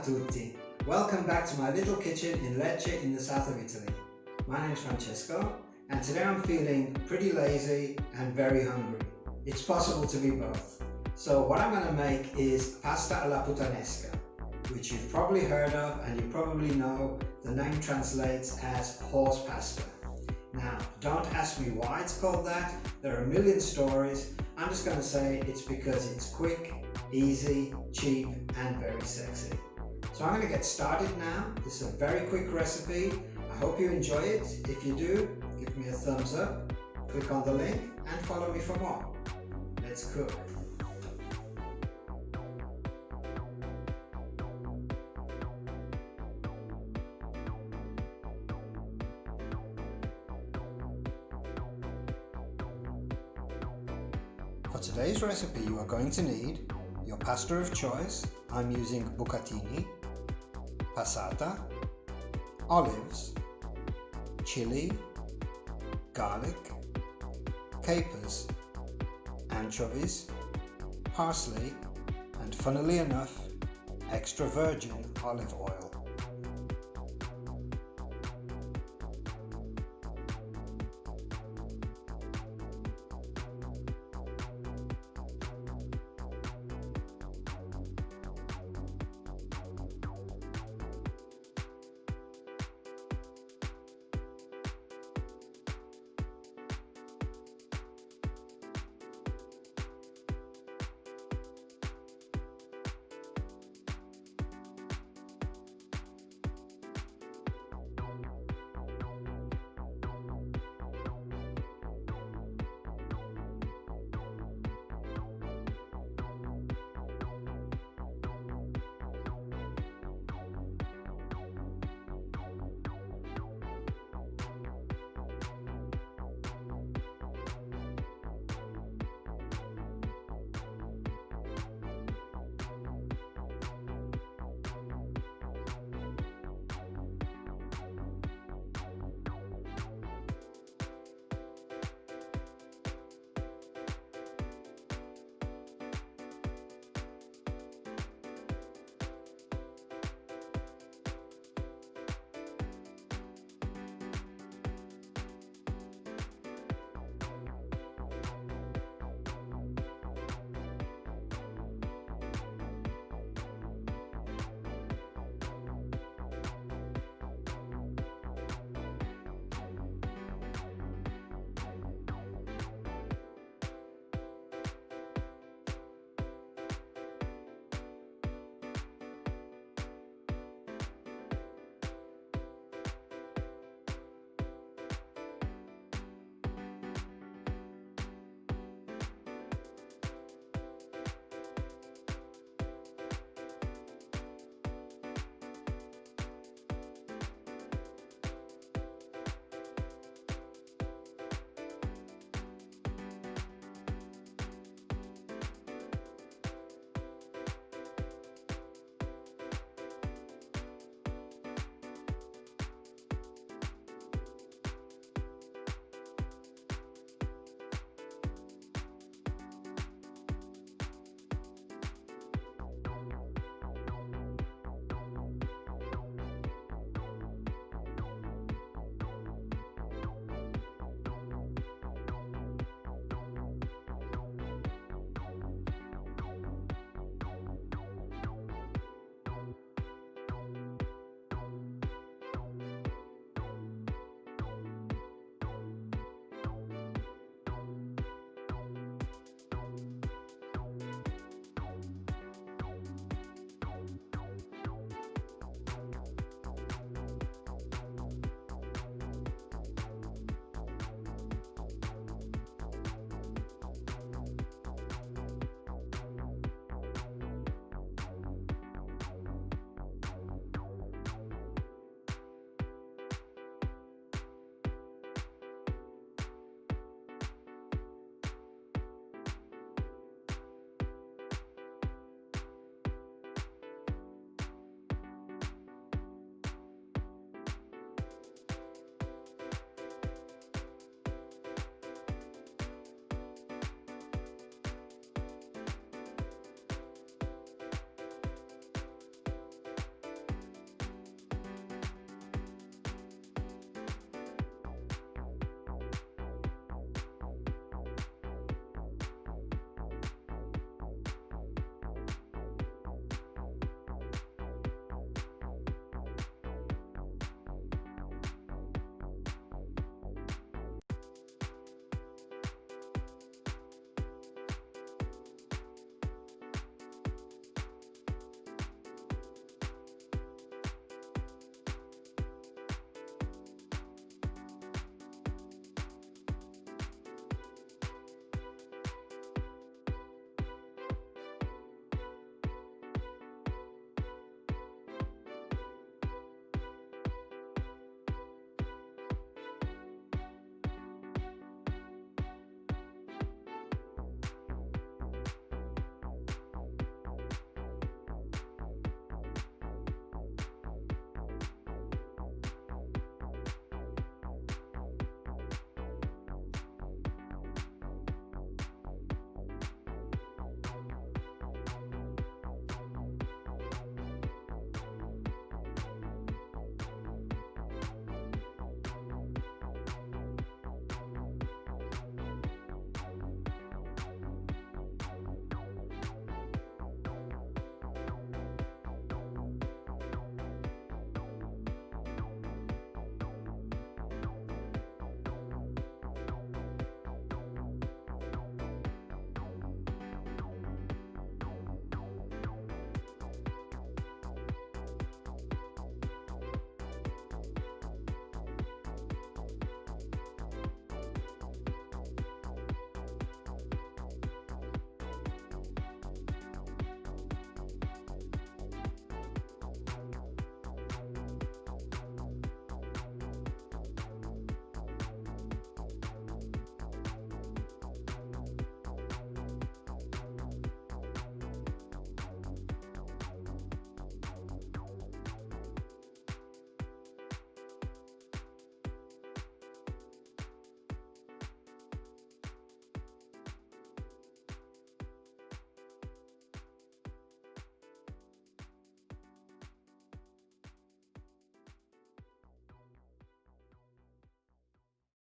tutti. Welcome back to my little kitchen in Lecce in the south of Italy. My name is Francesco and today I'm feeling pretty lazy and very hungry. It's possible to be both. So what I'm going to make is pasta alla Puttanesca, which you've probably heard of and you probably know the name translates as horse pasta. Now, don't ask me why it's called that. There are a million stories. I'm just going to say it's because it's quick, easy, cheap, and very sexy. So I'm going to get started now. This is a very quick recipe. I hope you enjoy it. If you do, give me a thumbs up, click on the link, and follow me for more. Let's cook. For today's recipe you are going to need your pasta of choice. I'm using bucatini, passata, olives, chili, garlic, capers, anchovies, parsley, and funnily enough, extra virgin olive oil.